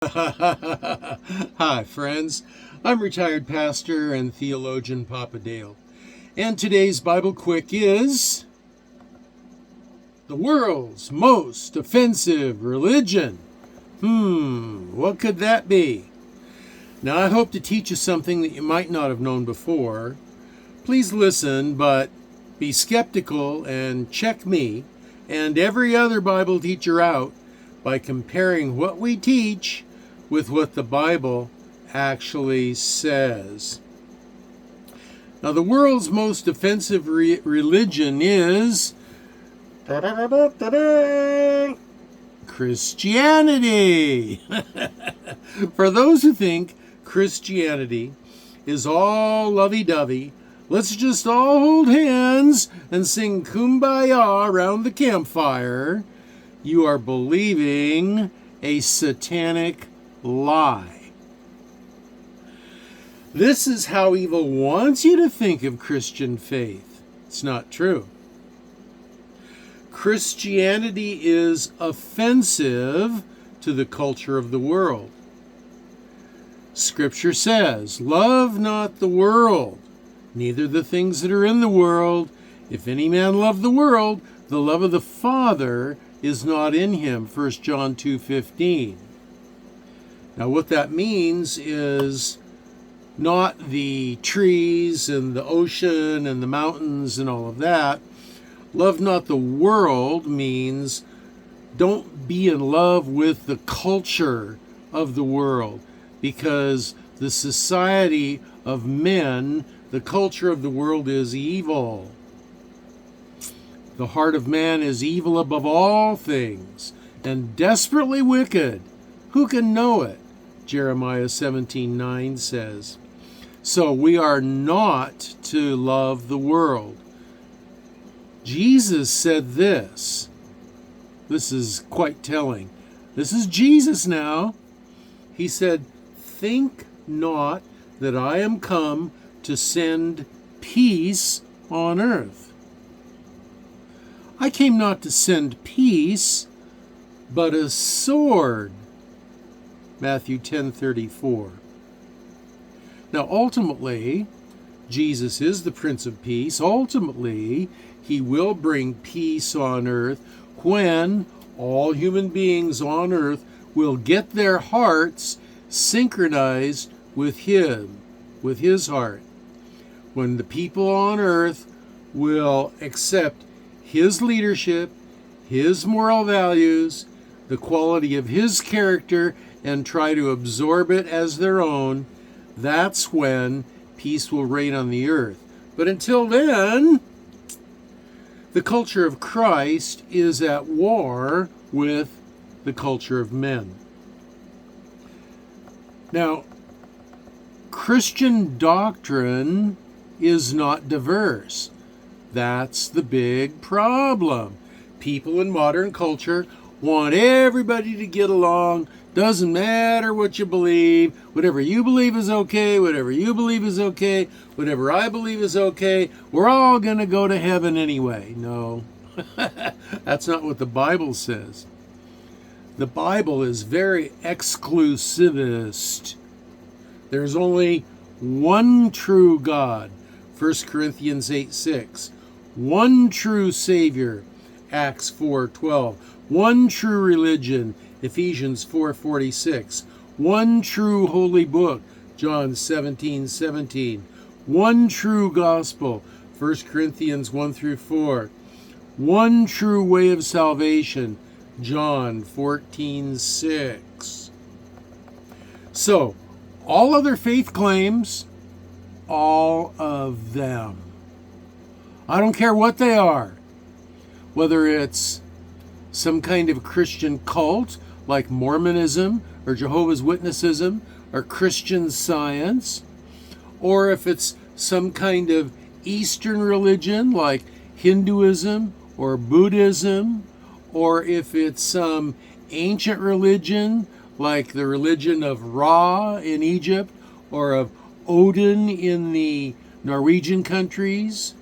Hi, friends. I'm retired pastor and theologian Papa Dale. And today's Bible Quick is the world's most offensive religion. What could that be? Now, I hope to teach you something that you might not have known before. Please listen, but be skeptical and check me and every other Bible teacher out by comparing what we teach with what the Bible actually says. Now, the world's most offensive religion is Christianity. For those who think Christianity is all lovey-dovey, let's just all hold hands and sing Kumbaya around the campfire, you are believing a satanic lie. This is how evil wants you to think of Christian faith. It's not true. Christianity is offensive to the culture of the world. Scripture says, "Love not the world, neither the things that are in the world. If any man love the world, the love of the Father is not in him." 1 John 2:15. Now, what that means is not the trees and the ocean and the mountains and all of that. Love not the world means don't be in love with the culture of the world, because the society of men, the culture of the world is evil. The heart of man is evil above all things and desperately wicked. Who can know it? Jeremiah 17:9 says. So we are not to love the world. Jesus said this. This is quite telling. This is Jesus now. He said, "Think not that I am come to send peace on earth. I came not to send peace, but a sword." Matthew 10:34. Now, ultimately, Jesus is the Prince of Peace. Ultimately, he will bring peace on earth when all human beings on earth will get their hearts synchronized with his heart. When the people on earth will accept his leadership, his moral values, the quality of his character, and try to absorb it as their own, that's when peace will reign on the earth. But until then, the culture of Christ is at war with the culture of men. Now, Christian doctrine is not diverse. That's the big problem. People in modern culture want everybody to get along. Doesn't matter what you believe. Whatever you believe is okay. Whatever you believe is okay. Whatever I believe is okay. We're all going to go to heaven anyway. No, that's not what the Bible says. The Bible is very exclusivist. There's only one true God. 1 Corinthians 8:6. One true Savior. Acts 4:12. One true religion. Ephesians 4:46. One true holy book, John 17:17. One true gospel, 1 Corinthians 1-4. One true way of salvation, John 14:6. So, all other faith claims, all of them, I don't care what they are, whether it's some kind of Christian cult like Mormonism or Jehovah's Witnessism or Christian Science, or if it's some kind of Eastern religion like Hinduism or Buddhism, or if it's some ancient religion like the religion of Ra in Egypt or of Odin in the Norwegian countries,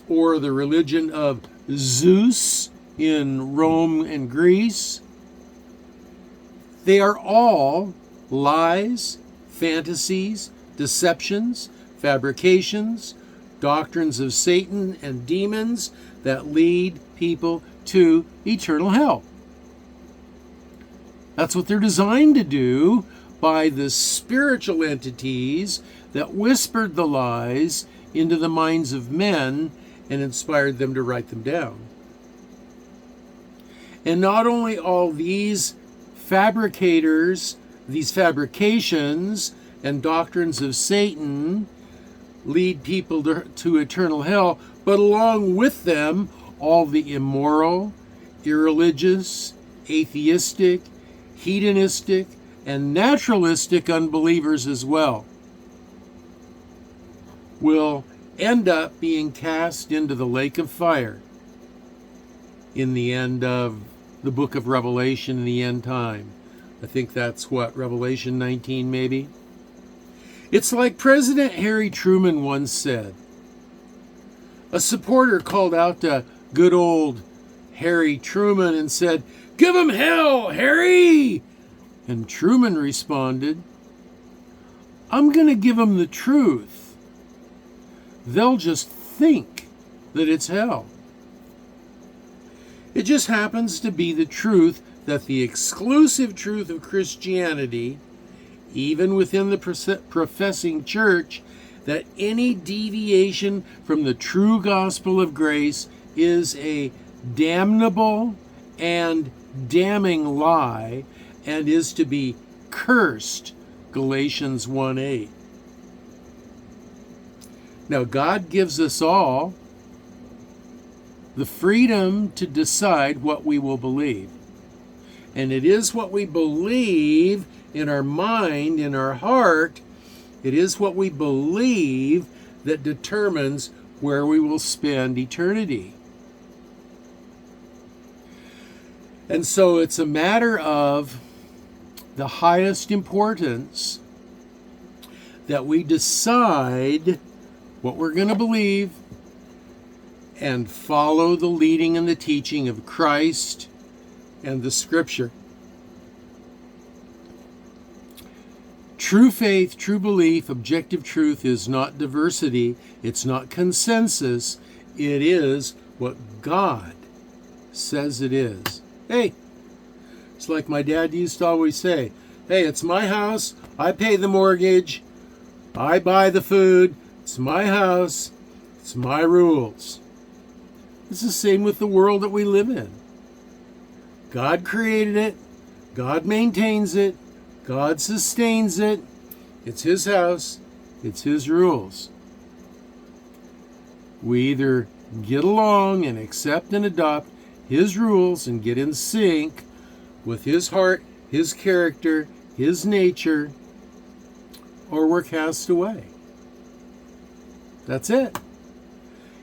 or the religion of Zeus in Rome and Greece. They are all lies, fantasies, deceptions, fabrications, doctrines of Satan and demons that lead people to eternal hell. That's what they're designed to do by the spiritual entities that whispered the lies into the minds of men and inspired them to write them down. And not only all these fabricators, these fabrications and doctrines of Satan lead people to eternal hell, but along with them, all the immoral, irreligious, atheistic, hedonistic, and naturalistic unbelievers as well will end up being cast into the lake of fire in the end of the book of Revelation in the end time. I think that's what, Revelation 19 maybe? It's like President Harry Truman once said. A supporter called out to good old Harry Truman and said, "Give him hell, Harry!" And Truman responded, "I'm going to give them the truth. They'll just think that it's hell." It just happens to be the truth that the exclusive truth of Christianity, even within the professing church, that any deviation from the true gospel of grace is a damnable and damning lie and is to be cursed, Galatians 1:8. Now, God gives us all the freedom to decide what we will believe. And it is what we believe in our mind, in our heart, it is what we believe that determines where we will spend eternity. And so it's a matter of the highest importance that we decide what we're going to believe and follow the leading and the teaching of Christ and the Scripture. True faith, true belief, objective truth is not diversity. It's not consensus. It is what God says it is. Hey, it's like my dad used to always say, hey, it's my house. I pay the mortgage. I buy the food. It's my house. It's my rules. It's the same with the world that we live in. God created it. God maintains it. God sustains it. It's His house. It's His rules. We either get along and accept and adopt His rules and get in sync with His heart, His character, His nature, or we're cast away. That's it.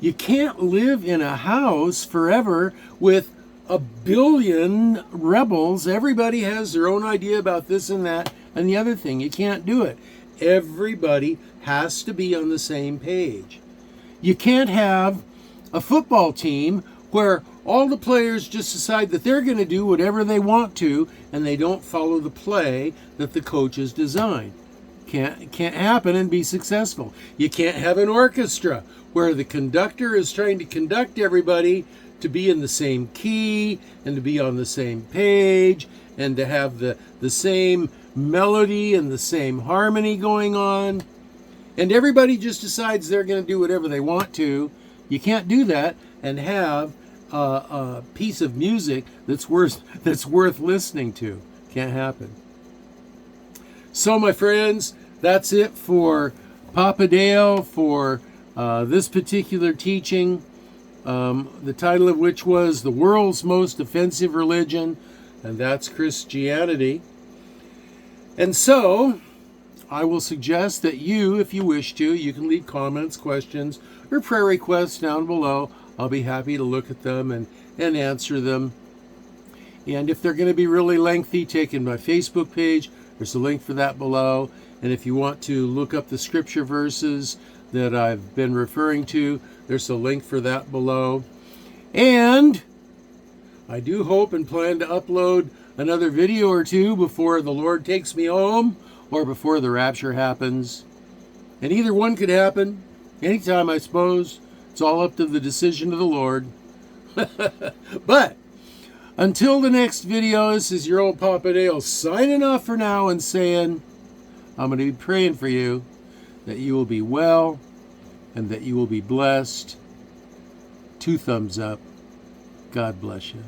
You can't live in a house forever with a billion rebels. Everybody has their own idea about this and that and the other thing. You can't do it. Everybody has to be on the same page. You can't have a football team where all the players just decide that they're going to do whatever they want to and they don't follow the play that the coaches designed. Can't happen and be successful. You can't have an orchestra where the conductor is trying to conduct everybody to be in the same key and to be on the same page and to have the same melody and the same harmony going on. And everybody just decides they're going to do whatever they want to. You can't do that and have a piece of music that's worth listening to. Can't happen. So, my friends, that's it for Papa Dale for this particular teaching, the title of which was The World's Most Offensive Religion, and that's Christianity. And so, I will suggest that you, if you wish to, you can leave comments, questions, or prayer requests down below. I'll be happy to look at them and answer them. And if they're going to be really lengthy, take in my Facebook page. There's a link for that below. And if you want to look up the scripture verses that I've been referring to, there's a link for that below. And I do hope and plan to upload another video or two before the Lord takes me home or before the rapture happens. And either one could happen anytime, I suppose. It's all up to the decision of the Lord. But until the next video, this is your old Papa Dale signing off for now and saying, I'm going to be praying for you that you will be well and that you will be blessed. 2 thumbs up. God bless you.